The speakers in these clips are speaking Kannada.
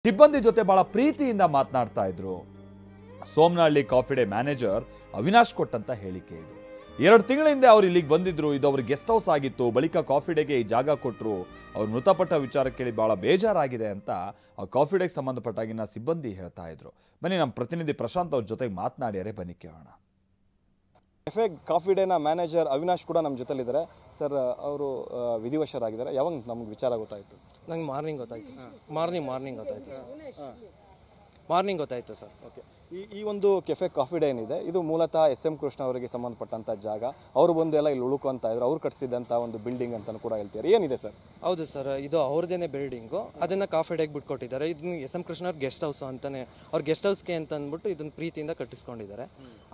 ಸಿಬ್ಬಂದಿ ಜೊತೆ ಬಹಳ ಪ್ರೀತಿಯಿಂದ ಮಾತನಾಡ್ತಾ ಇದ್ರು. Somanahalli coffee day manager Avinash ಕೊಟ್ಟಂತ ಹೇಳಿಕೆ ಇದು. 2 ತಿಂಗಳ ಹಿಂದೆ ಅವರು ಇಲ್ಲಿಗೆ ಬಂದಿದ್ರು. ಇದು ಅವ್ರ ಗೆಸ್ಟ್ ಹೌಸ್ ಆಗಿತ್ತು. ಬಳಿಕ ಕಾಫಿ ಡೇಗೆ ಈ ಜಾಗ ಕೊಟ್ಟರು. ಅವ್ರು ಮೃತಪಟ್ಟ ವಿಚಾರ ಕೇಳಿ ಬಹಳ ಬೇಜಾರಾಗಿದೆ ಅಂತ ಆ ಕಾಫಿ ಡೇಗೆ ಸಂಬಂಧಪಟ್ಟಾಗಿನ ಸಿಬ್ಬಂದಿ ಹೇಳ್ತಾ ಇದ್ರು. ಬನ್ನಿ ನಮ್ಮ ಪ್ರತಿನಿಧಿ ಪ್ರಶಾಂತ್ ಅವ್ರ ಜೊತೆಗೆ ಮಾತನಾಡ್ಯಾರೆ, ಬನ್ನಿ ಕೇಳೋಣ. ಕೆಫೆ ಕಾಫಿ ಡೇನ ಮ್ಯಾನೇಜರ್ ಅವಿನಾಶ್ ಕೂಡ ನಮ್ಮ ಜೊತೆಲಿದ್ದಾರೆ. ಸರ್, ಅವರು ವಿಧಿವಶರಾಗಿದ್ದಾರೆ. ಯಾವಾಗ ನಮ್ಗೆ ವಿಚಾರ ಗೊತ್ತಾಯಿತು? ನಂಗೆ ಮಾರ್ನಿಂಗ್ ಗೊತ್ತಾಯಿತು. ಮಾರ್ನಿಂಗ್ ಗೊತ್ತಾಯಿತು ಸರ್. ಮಾರ್ನಿಂಗ್ ಗೊತ್ತಾಯಿತು ಸರ್. ಓಕೆ. ಈ ಒಂದು ಕೆಫೆ ಕಾಫಿ ಡೇ ಏನಿದೆ, ಇದು ಮೂಲತಃ SM ಕೃಷ್ಣ ಅವರಿಗೆ ಸಂಬಂಧಪಟ್ಟಂಥ ಜಾಗ. ಅವರು ಬಂದು ಎಲ್ಲ ಇಲ್ಲಿ ಉಳುಕೊಂತ ಇದ್ರು. ಅವ್ರು ಕಟ್ಟಿಸಿದಂಥ ಒಂದು ಬಿಲ್ಡಿಂಗ್ ಅಂತಲೂ ಕೂಡ ಹೇಳ್ತಾರೆ. ಏನಿದೆ ಸರ್? ಹೌದು ಸರ್, ಇದು ಅವ್ರದ್ದೇನೆ ಬಿಲ್ಡಿಂಗು. ಅದನ್ನು ಕಾಫಿ ಡೇಗೆ ಬಿಟ್ಕೊಟ್ಟಿದ್ದಾರೆ. ಇದನ್ನ SM ಕೃಷ್ಣ ಅವ್ರ ಗೆಸ್ಟ್ ಹೌಸ್ ಅಂತಲೇ, ಅವ್ರ ಗೆಸ್ಟ್ ಹೌಸ್ಗೆ ಅಂತ ಅಂದ್ಬಿಟ್ಟು ಇದನ್ನು ಪ್ರೀತಿಯಿಂದ ಕಟ್ಟಿಸ್ಕೊಂಡಿದ್ದಾರೆ.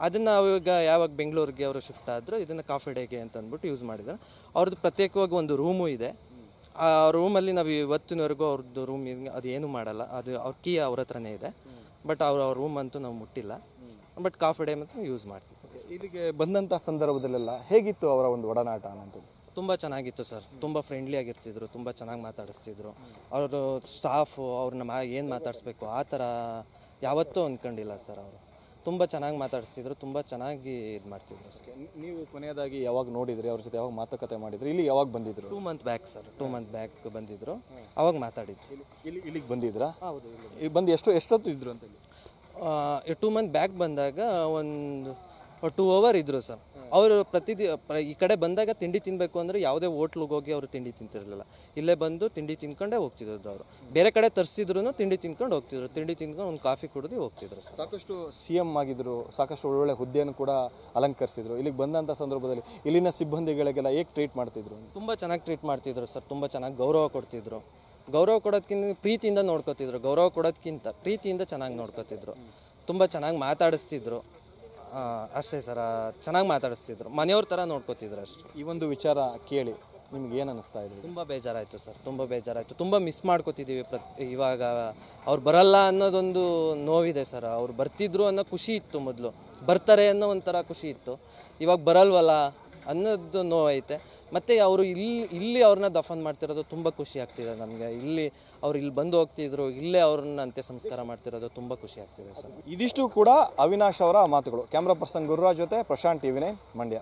ಅದನ್ನು ಅವಾಗ ಯಾವಾಗ ಬೆಂಗಳೂರಿಗೆ ಅವರು ಶಿಫ್ಟ್ ಆದರೂ ಇದನ್ನು ಕಾಫಿ ಡೇಗೆ ಅಂತ ಅಂದ್ಬಿಟ್ಟು ಯೂಸ್ ಮಾಡಿದ್ದಾರೆ. ಅವ್ರದ್ದು ಪ್ರತ್ಯೇಕವಾಗಿ ಒಂದು ರೂಮು ಇದೆ. ಆ ರೂಮಲ್ಲಿ ನಾವು ಇವತ್ತಿನವರೆಗೂ ಅವ್ರದ್ದು ರೂಮ್ ಅದು ಏನೂ ಮಾಡಲ್ಲ. ಅದು ಅವ್ರ ಕೀ ಅವ್ರ ಹತ್ರನೇ ಇದೆ. ಬಟ್ ಅವ್ರ ರೂಮ್ ಅಂತೂ ನಾವು ಮುಟ್ಟಿಲ್ಲ. ಬಟ್ ಕಾಫಿ ಡೇ ಮತ್ತು ಯೂಸ್ ಮಾಡ್ತಿದ್ದೀವಿ. ಇಲ್ಲಿಗೆ ಬಂದಂಥ ಸಂದರ್ಭದಲ್ಲೆಲ್ಲ ಹೇಗಿತ್ತು ಅವರ ಒಂದು ಒಡನಾಟ ಅನ್ನೋಂಥದ್ದು? ತುಂಬ ಚೆನ್ನಾಗಿತ್ತು ಸರ್. ತುಂಬ ಫ್ರೆಂಡ್ಲಿ ಆಗಿರ್ತಿದ್ರು, ತುಂಬ ಚೆನ್ನಾಗಿ ಮಾತಾಡಿಸ್ತಿದ್ರು. ಅವರು ಸ್ಟಾಫು ಅವ್ರನ್ನ ಏನು ಮಾತಾಡಿಸ್ಬೇಕು ಆ ಥರ ಯಾವತ್ತೂ ಅಂದ್ಕೊಂಡಿಲ್ಲ ಸರ್. ಅವರು ತುಂಬ ಚೆನ್ನಾಗಿ ಮಾತಾಡಿಸ್ತಿದ್ರು, ತುಂಬ ಚೆನ್ನಾಗಿ ಇದು ಮಾಡ್ತಿದ್ರು ಸರ್. ನೀವು ಕೊನೆಯದಾಗಿ ಯಾವಾಗ ನೋಡಿದ್ರಿ? ಅವ್ರ ಜೊತೆ ಯಾವಾಗ ಮಾತುಕತೆ ಮಾಡಿದ್ರಿ? ಇಲ್ಲಿ ಯಾವಾಗ ಬಂದಿದ್ರು? 2 month back sir. 2 month back ಬಂದಿದ್ರು. ಅವಾಗ ಮಾತಾಡಿದ್ದು. ಇಲ್ಲಿಗೆ ಬಂದಿದ್ರಾ? ಹೌದು. ಈಗ ಬಂದು ಎಷ್ಟೊತ್ತು ಇದ್ರು ಅಂತ? 2 ಮಂತ್ ಬ್ಯಾಕ್ ಬಂದಾಗ ಒಂದು 2 ಅವರ್ ಇದ್ರು ಸರ್. ಅವರು ಈ ಕಡೆ ಬಂದಾಗ ತಿಂಡಿ ತಿನ್ನಬೇಕು ಅಂದರೆ ಯಾವುದೇ ಹೋಟ್ಲಿಗೆ ಹೋಗಿ ಅವರು ತಿಂಡಿ ತಿಂತಿರಲಿಲ್ಲ. ಇಲ್ಲೇ ಬಂದು ತಿಂಡಿ ತಿನ್ಕೊಂಡೇ ಹೋಗ್ತಿದ್ರು. ಅವರು ಬೇರೆ ಕಡೆ ತರಿಸಿದ್ರು ತಿಂಡಿ ತಿನ್ಕೊಂಡು ಹೋಗ್ತಿದ್ರು. ತಿಂಡಿ ತಿನ್ಕೊಂಡು ಒಂದು ಕಾಫಿ ಕುಡಿದು ಹೋಗ್ತಿದ್ರು ಸರ್. ಸಾಕಷ್ಟು CM ಆಗಿದ್ರು, ಸಾಕಷ್ಟು ಒಳ್ಳೊಳ್ಳೆ ಹುದ್ದೆಯನ್ನು ಕೂಡ ಅಲಂಕರಿಸಿದ್ರು. ಇಲ್ಲಿಗೆ ಬಂದಂಥ ಸಂದರ್ಭದಲ್ಲಿ ಇಲ್ಲಿನ ಸಿಬ್ಬಂದಿಗಳಿಗೆಲ್ಲ ಹೇಗೆ ಟ್ರೀಟ್ ಮಾಡ್ತಿದ್ರು? ತುಂಬ ಚೆನ್ನಾಗಿ ಟ್ರೀಟ್ ಮಾಡ್ತಿದ್ರು ಸರ್. ತುಂಬ ಚೆನ್ನಾಗಿ ಗೌರವ ಕೊಡ್ತಿದ್ರು. ಗೌರವ ಕೊಡೋದಕ್ಕಿಂತ ಪ್ರೀತಿಯಿಂದ ನೋಡ್ಕೋತಿದ್ರು. ಗೌರವ ಕೊಡೋದಕ್ಕಿಂತ ಪ್ರೀತಿಯಿಂದ ಚೆನ್ನಾಗಿ ನೋಡ್ಕೋತಿದ್ರು. ತುಂಬ ಚೆನ್ನಾಗಿ ಮಾತಾಡಿಸ್ತಿದ್ರು. ಅಷ್ಟೇ ಸರ್, ಚೆನ್ನಾಗಿ ಮಾತಾಡಿಸ್ತಿದ್ರು. ಮನೆಯವ್ರ ಥರ ನೋಡ್ಕೋತಿದ್ರು ಅಷ್ಟೇ. ಈ ಒಂದು ವಿಚಾರ ಕೇಳಿ ನಿಮ್ಗೆ ಏನು ಅನ್ನಿಸ್ತಾ ಇದೆ? ತುಂಬ ಬೇಜಾರಾಯಿತು ಸರ್. ತುಂಬ ಬೇಜಾರಾಯಿತು. ತುಂಬ ಮಿಸ್ ಮಾಡ್ಕೋತಿದ್ದೀವಿ. ಇವಾಗ ಅವ್ರು ಬರಲ್ಲ ಅನ್ನೋದೊಂದು ನೋವಿದೆ ಸರ್. ಅವ್ರು ಬರ್ತಿದ್ರು ಅನ್ನೋ ಖುಷಿ ಇತ್ತು. ಮೊದಲು ಬರ್ತಾರೆ ಅನ್ನೋ ಒಂಥರ ಖುಷಿ ಇತ್ತು. ಇವಾಗ ಬರಲ್ವಲ್ಲ ಅನ್ನೋದು ನೋವೈತೆ. ಮತ್ತು ಅವರು ಇಲ್ಲಿ ಅವ್ರನ್ನ ದಫನ್ ಮಾಡ್ತಿರೋದು ತುಂಬ ಖುಷಿ ಆಗ್ತಿದೆ ನಮಗೆ. ಅವ್ರು ಇಲ್ಲಿ ಬಂದು ಹೋಗ್ತಿದ್ರು. ಇಲ್ಲೇ ಅವ್ರನ್ನ ಅಂತ್ಯ ಸಂಸ್ಕಾರ ಮಾಡ್ತಿರೋದು ತುಂಬ ಖುಷಿ ಆಗ್ತಿದೆ ಸರ್. ಇದಿಷ್ಟು ಕೂಡ ಅವಿನಾಶ್ ಅವರ ಮಾತುಗಳು. ಕ್ಯಾಮ್ರಾ ಪರ್ಸನ್ ಗುರುರಾಜ್ ಜೊತೆ ಪ್ರಶಾಂತ್, TV9 ಮಂಡ್ಯ.